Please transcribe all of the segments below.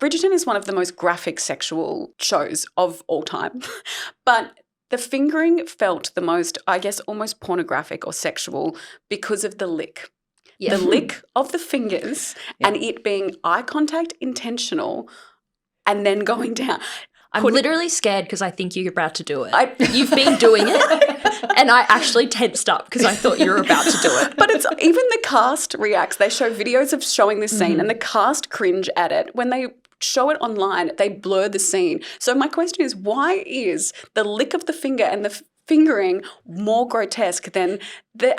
Bridgerton is one of the most graphic sexual shows of all time. But the fingering felt the most, I guess, almost pornographic or sexual because of the lick. Yeah. The lick of the fingers and it being eye contact, intentional, and then going down. I'm literally scared because I think you're about to do it. You've been doing it and I actually tensed up because I thought you were about to do it. But it's even the cast reacts. They show videos of showing this scene and the cast cringe at it. When they show it online, they blur the scene. So my question is, why is the lick of the finger and the fingering more grotesque than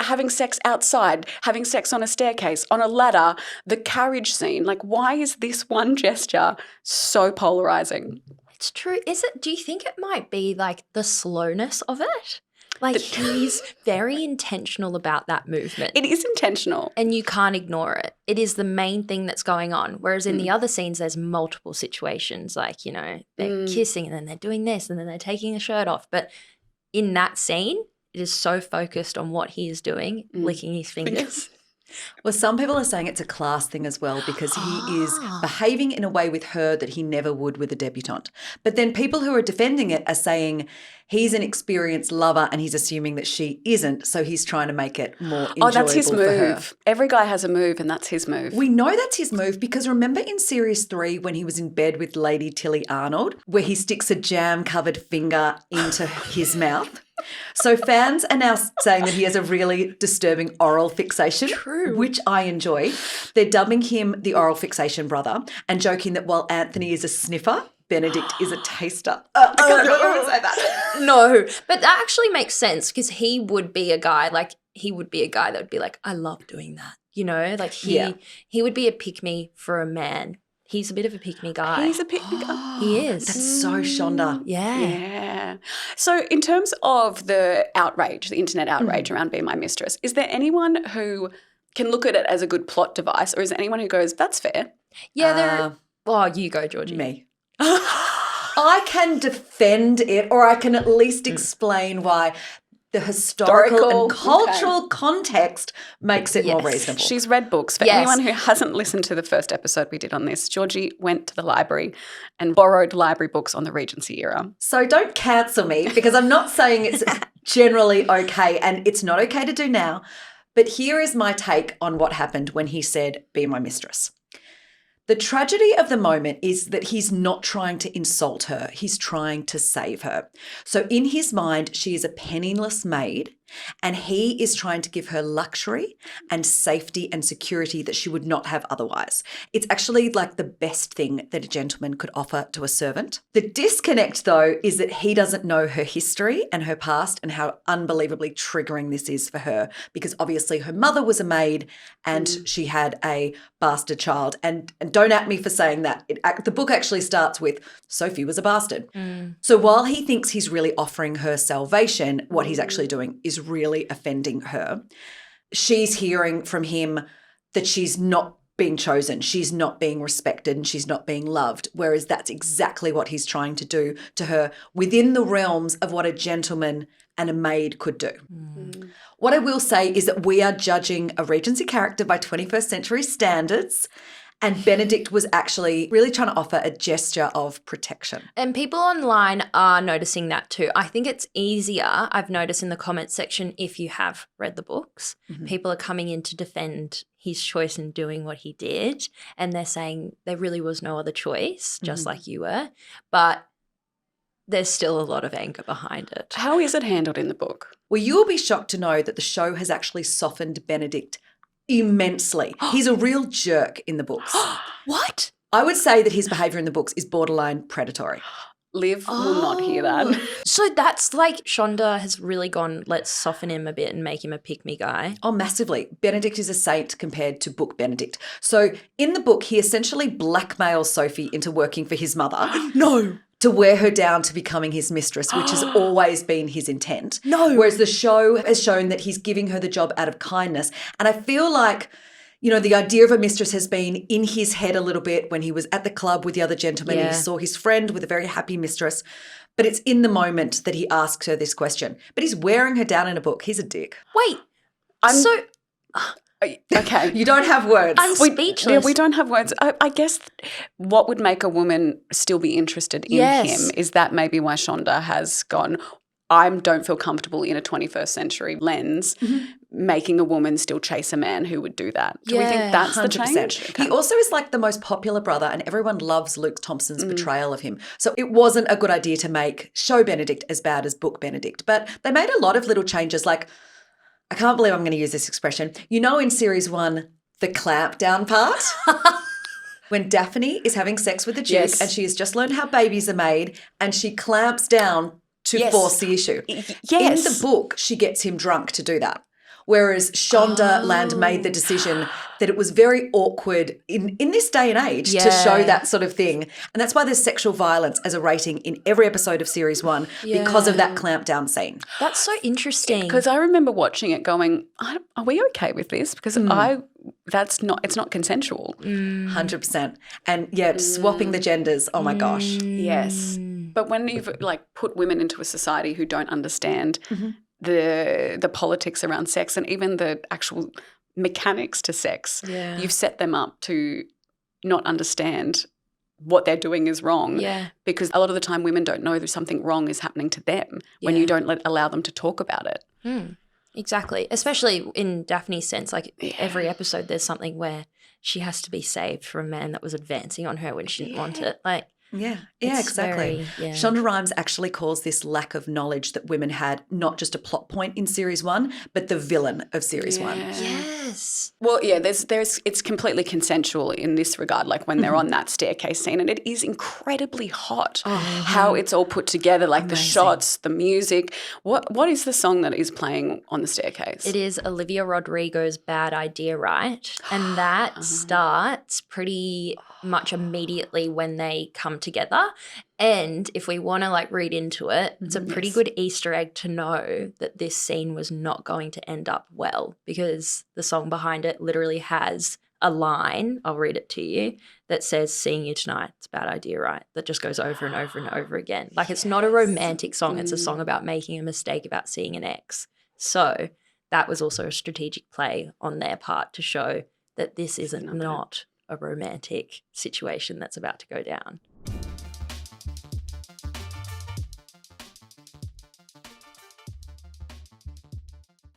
having sex outside, having sex on a staircase, on a ladder, the carriage scene? Like, why is this one gesture so polarising? It's true. Do you think it might be like the slowness of it? Like he's very intentional about that movement. It is intentional. And you can't ignore it. It is the main thing that's going on. Whereas in the other scenes, there's multiple situations like, you know, they're kissing and then they're doing this and then they're taking the shirt off. But in that scene, it is so focused on what he is doing, licking his fingers. Well, some people are saying it's a class thing as well because he is behaving in a way with her that he never would with a debutante. But then people who are defending it are saying he's an experienced lover and he's assuming that she isn't, so he's trying to make it more enjoyable. Oh, that's his move. For her. Every guy has a move and that's his move. We know that's his move because remember in Series 3 when he was in bed with Lady Tilly Arnold where he sticks a jam-covered finger into his mouth? So fans are now saying that he has a really disturbing oral fixation, which I enjoy. They're dubbing him the oral fixation brother and joking that while Anthony is a sniffer, Benedict is a taster. I can't remember say that. No, but that actually makes sense because he would be a guy that would be like, I love doing that. You know, like he would be a pick-me for a man. He's a bit of a pick-me guy. He's a pick-me guy. He is. That's so Shonda. Yeah. So in terms of the outrage, the internet outrage around Be My Mistress, is there anyone who can look at it as a good plot device or is there anyone who goes, that's fair? Yeah, you go, Georgie. Me. I can defend it or I can at least explain why the historical and cultural context makes it more reasonable. She's read books. For anyone who hasn't listened to the first episode we did on this, Georgie went to the library and borrowed library books on the Regency era. So don't cancel me because I'm not saying it's generally okay and it's not okay to do now. But here is my take on what happened when he said, be my mistress. The tragedy of the moment is that he's not trying to insult her. He's trying to save her. So in his mind, she is a penniless maid and he is trying to give her luxury and safety and security that she would not have otherwise. It's actually like the best thing that a gentleman could offer to a servant. The disconnect, though, is that he doesn't know her history and her past and how unbelievably triggering this is for her because obviously her mother was a maid and she had a bastard child. And don't at me for saying that. The book actually starts with Sophie was a bastard. So while he thinks he's really offering her salvation, what he's actually doing is really offending her. She's hearing from him that she's not being chosen, she's not being respected and she's not being loved, whereas that's exactly what he's trying to do to her within the realms of what a gentleman and a maid could do. What I will say is that we are judging a Regency character by 21st century standards. And Benedict was actually really trying to offer a gesture of protection. And people online are noticing that too. I think it's easier, I've noticed in the comments section, if you have read the books, people are coming in to defend his choice in doing what he did. And they're saying there really was no other choice, just like you were. But there's still a lot of anger behind it. How is it handled in the book? Well, you will be shocked to know that the show has actually softened Benedict immensely. He's a real jerk in the books. What? I would say that his behaviour in the books is borderline predatory. Liv will not hear that. So that's like Shonda has really gone, let's soften him a bit and make him a pick-me guy. Oh, massively. Benedict is a saint compared to book Benedict. So in the book, he essentially blackmails Sophie into working for his mother. No. To wear her down to becoming his mistress, which has always been his intent. No. Whereas the show has shown that he's giving her the job out of kindness. And I feel like, you know, the idea of a mistress has been in his head a little bit when he was at the club with the other gentlemen. He saw his friend with a very happy mistress. But it's in the moment that he asks her this question. But he's wearing her down in a book. He's a dick. Wait, Okay. You don't have words. I'm speechless. We don't have words. I guess what would make a woman still be interested in Yes. him is that maybe why Shonda has gone, I don't feel comfortable in a 21st century lens making a woman still chase a man who would do that. Do we think Yeah, that's the 100%. change? Okay. He also is like the most popular brother, and everyone loves Luke Thompson's portrayal of him. So it wasn't a good idea to show Benedict as bad as book Benedict. But they made a lot of little changes. Like, I can't believe I'm going to use this expression. You know, in series 1, the clamp down part? When Daphne is having sex with the Duke Yes. and she has just learned how babies are made and she clamps down to Yes. force the issue. Yes. In the book, she gets him drunk to do that. Whereas Shonda Land made the decision that it was very awkward in this day and age to show Yeah. that sort of thing. And that's why there's sexual violence as a rating in every episode of series 1 because of that clamp down scene. That's so interesting. Because I remember watching it going, are we okay with this? Because it's not consensual. 100%. And yeah, swapping the genders. Oh my gosh. Yes. But when you've like put women into a society who don't understand the politics around sex and even the actual mechanics to sex, you've set them up to not understand what they're doing is wrong. Yeah. Because a lot of the time women don't know that something wrong is happening to them when you don't allow them to talk about it. Exactly. Especially in Daphne's sense, like every episode there's something where she has to be saved from a man that was advancing on her when she didn't want it. Like, Yeah, it's exactly. very- Shonda Rhimes actually calls this lack of knowledge that women had not just a plot point in series 1, but the villain of series 1. yes. Well, yeah, it's completely consensual in this regard, like when they're on that staircase scene, and it is incredibly hot how it's all put together, like the shots, the music. What is the song that is playing on the staircase? It is Olivia Rodrigo's Bad Idea, Right? And that starts pretty much immediately when they come together. And if we want to like read into it, it's a pretty good Easter egg to know that this scene was not going to end up well, because the song behind it literally has a line, I'll read it to you, that says, "Seeing you tonight, it's a bad idea, right?" That just goes over and over and over again. Like, it's not a romantic song. It's a song about making a mistake about seeing an ex. So that was also a strategic play on their part to show that this isn't not a romantic situation that's about to go down.